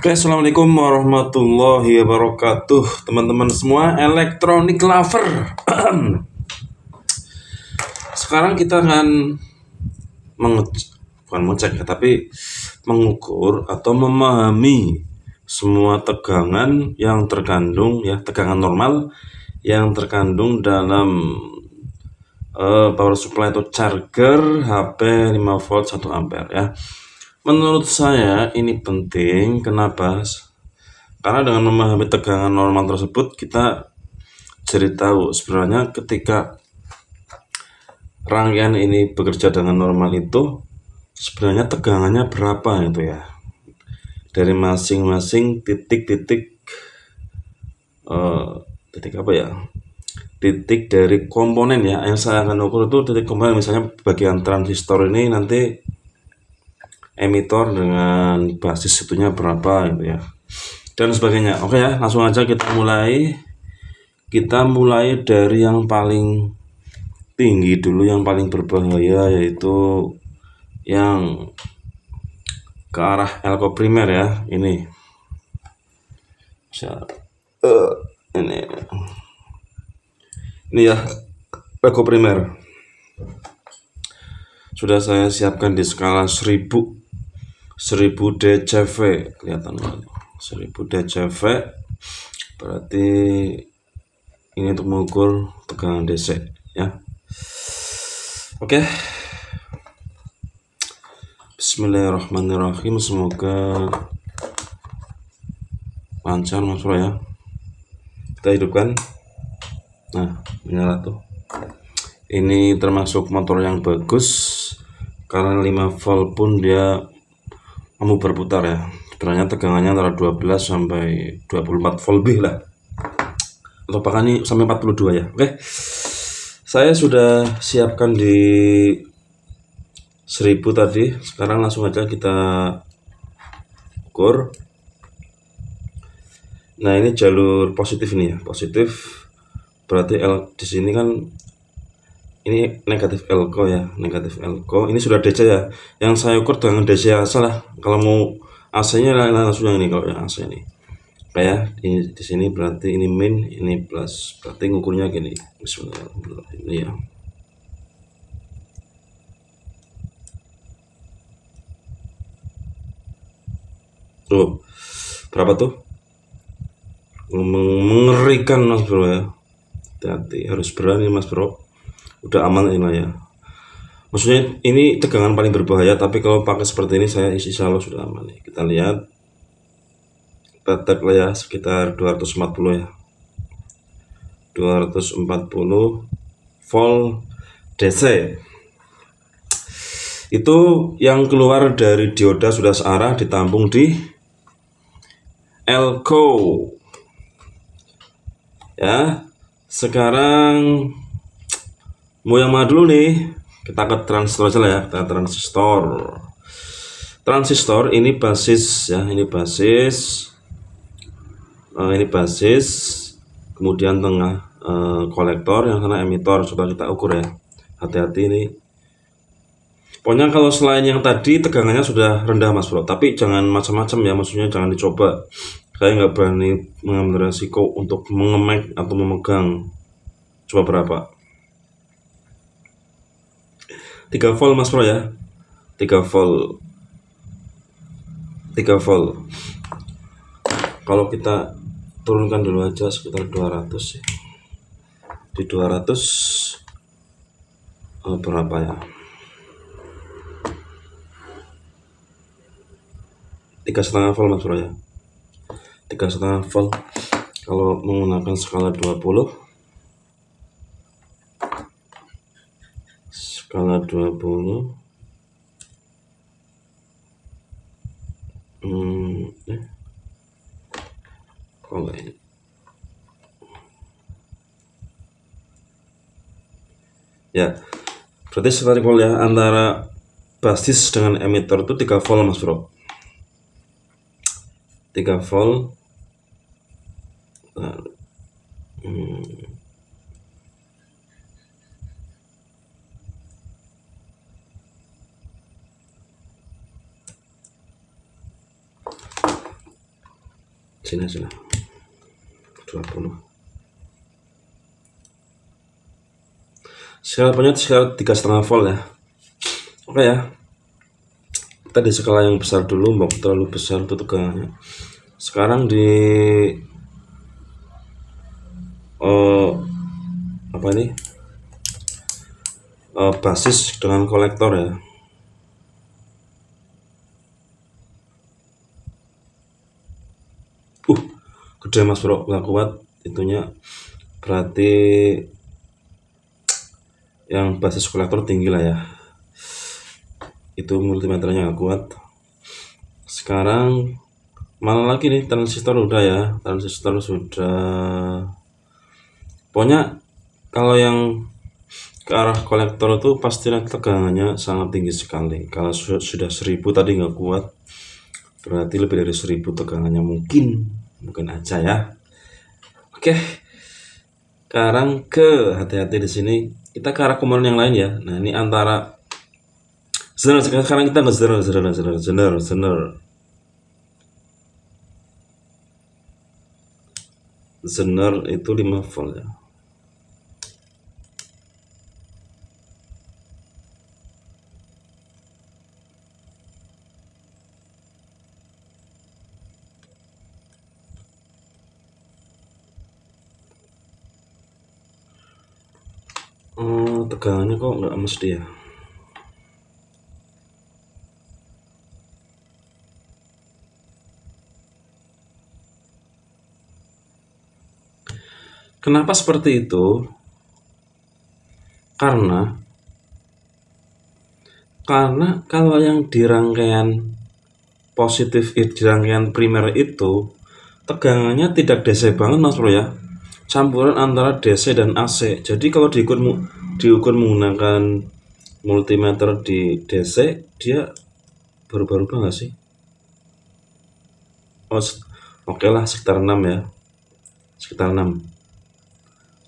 Oke, assalamualaikum warahmatullahi wabarakatuh, teman-teman semua elektronik lover. Sekarang kita akan bukan mengecek ya, tapi mengukur atau memahami semua tegangan yang terkandung ya, tegangan normal yang terkandung dalam power supply atau charger HP 5 volt 1 ampere ya. Menurut saya ini penting. Kenapa? Karena dengan memahami tegangan normal tersebut kita jadi tahu sebenarnya ketika rangkaian ini bekerja dengan normal itu sebenarnya tegangannya berapa itu ya, dari masing-masing titik dari komponen ya yang saya akan ukur. Itu titik komponen, misalnya bagian transistor ini nanti emitor dengan basis itunya berapa gitu ya, dan sebagainya. Oke ya, langsung aja kita mulai dari yang paling tinggi dulu, yang paling berbahaya, yaitu yang ke arah elko primer ya. Ini ya elko primer. Sudah saya siapkan di skala 1000 dCV, kelihatan banget 1000 dCV, berarti ini untuk mengukur tegangan DC ya. Oke, bismillahirrahmanirrahim, semoga lancar Mas Bro ya. Kita hidupkan. Nah, menyala tuh. Ini termasuk motor yang bagus karena 5 volt pun dia mampu berputar ya. Sebenarnya tegangannya antara 12 sampai 24 volt lebih lah, atau bahkan ini sampai 42 ya. Oke, saya sudah siapkan di 1000 tadi. Sekarang langsung aja kita ukur. Nah, ini jalur positif ini ya, positif, berarti di sini kan ini negatif elko ya, negatif elko. Ini sudah DC ya, yang saya ukur dengan DC asal lah. Kalau mau AC nya langsung yang ini. Kalau yang AC ini kayak di sini berarti ini min, ini plus, berarti ngukurnya gini. Bismillahirrahmanirrahim. Ini ya, tuh berapa tuh, mengerikan Mas Bro ya. Hati-hati, harus berani Mas Bro. Udah aman ini lah ya, maksudnya ini tegangan paling berbahaya, tapi kalau pakai seperti ini saya insya Allah sudah aman nih. Kita lihat petek lah ya, sekitar 240 ya, 240 volt DC. Itu yang keluar dari dioda sudah searah, ditampung di elko ya. Sekarang mau yang mana dulu nih? Kita ke transistor aja lah ya. Kita transistor ini basis ya, ini basis, kemudian tengah kolektor, yang sana emitor. Coba kita ukur ya, hati-hati ini. Pokoknya kalau selain yang tadi tegangannya sudah rendah Mas Bro, tapi jangan macam-macam ya, maksudnya jangan dicoba. Saya nggak berani mengambil resiko untuk mengemek atau memegang. Coba berapa? 3 volt Mas Bro ya, 3 volt. Kalau kita turunkan dulu aja sekitar 200 ya. Di 200 berapa ya, 3,5 volt Mas Bro ya, 3,5 volt. Kalau menggunakan skala 20, kalau ini ya, berarti sekitar ya, antara basis dengan emitor itu 3 volt Mas Bro, 3 volt. Sini 20. Skala punya sekitar 3,5 volt ya. Oke ya. Kita di skala yang besar dulu, mau terlalu besar untuk tegangannya. Sekarang di apa ini? Basis dengan kolektor ya. Gede mas bro, nggak kuat itunya, berarti yang basis kolektor tinggi lah ya, itu multimeternya nggak kuat. Sekarang mana lagi nih, transistor udah ya, transistor sudah. Pokoknya kalau yang ke arah kolektor itu pasti tegangannya sangat tinggi sekali. Kalau sudah 1000 tadi nggak kuat, berarti lebih dari 1000 tegangannya mungkin aja ya. Oke, sekarang ke hati-hati di sini, kita ke arah komponen yang lain ya. Nah ini antara sekarang kita nggak zener itu 5 volt ya. Tegangannya kok nggak mesti ya. Kenapa seperti itu? Karena kalau yang di rangkaian positif, di rangkaian primer itu tegangannya tidak DC banget mas bro ya, campuran antara DC dan AC. Jadi kalau diukur menggunakan multimeter di DC, dia berubah-ubah nggak sih? Oke lah, sekitar 6 ya, sekitar 6,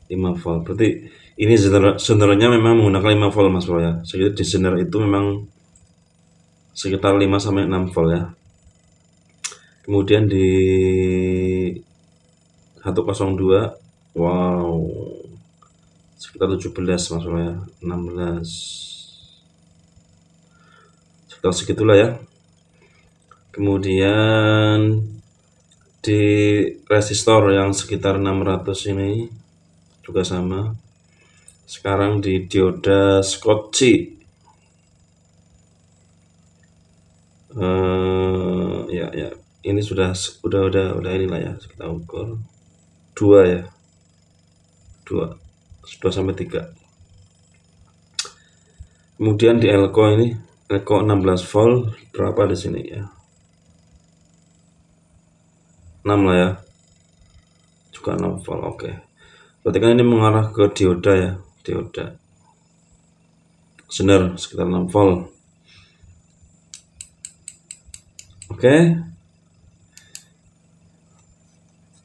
5 volt. Berarti ini zenernya memang menggunakan 5 volt mas bro ya. Jadi di zener itu memang sekitar 5 sampai 6 volt ya. Kemudian di 102, wow, sekitar 17 mas bro ya, 16, sekitar segitulah ya. Kemudian di resistor yang sekitar 600 ini juga sama. Sekarang di dioda Schottky, ya ini sudah inilah ya, kita ukur 2 ya, 2 sampai 3. Kemudian di elko ini, elko 16 volt berapa di sini ya, 6 lah ya, juga 6 volt. Oke, berarti kan ini mengarah ke dioda ya, dioda zener sekitar 6 volt. Oke,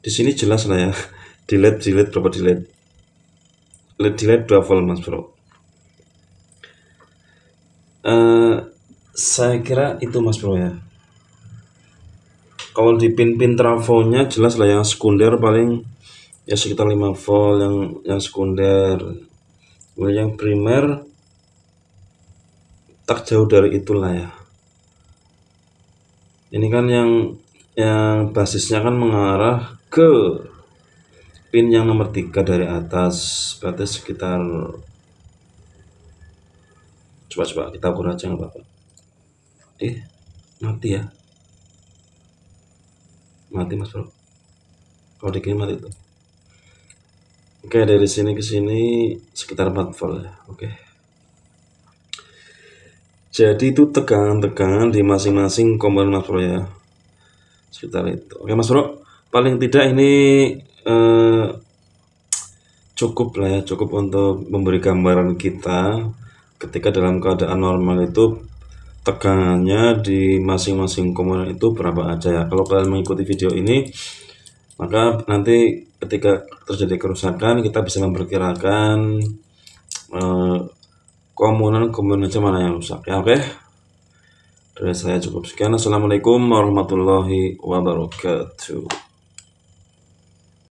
di sini jelas lah ya, di LED berapa, di LED 2 volt mas bro. Saya kira itu mas bro ya. Kalau di pin trafonya jelas lah, yang sekunder paling ya sekitar 5 volt yang sekunder. Yang primer tak jauh dari itulah ya. Ini kan yang basisnya kan mengarah ke pin yang nomor 3 dari atas, berarti sekitar, coba kita ukur aja nggak apa-apa. Mati ya, mati mas bro, kalau dikini mati itu. Oke, dari sini ke sini sekitar 4 volt ya. Oke, jadi itu tegangan di masing-masing komponen mas bro ya, sekitar itu. Oke mas bro, paling tidak ini cukup lah ya, cukup untuk memberi gambaran kita ketika dalam keadaan normal itu tegangannya di masing-masing komponen itu berapa aja ya. Kalau kalian mengikuti video ini, maka nanti ketika terjadi kerusakan kita bisa memperkirakan komponen mana yang rusak ya. Oke, dari saya cukup sekian. Assalamualaikum warahmatullahi wabarakatuh.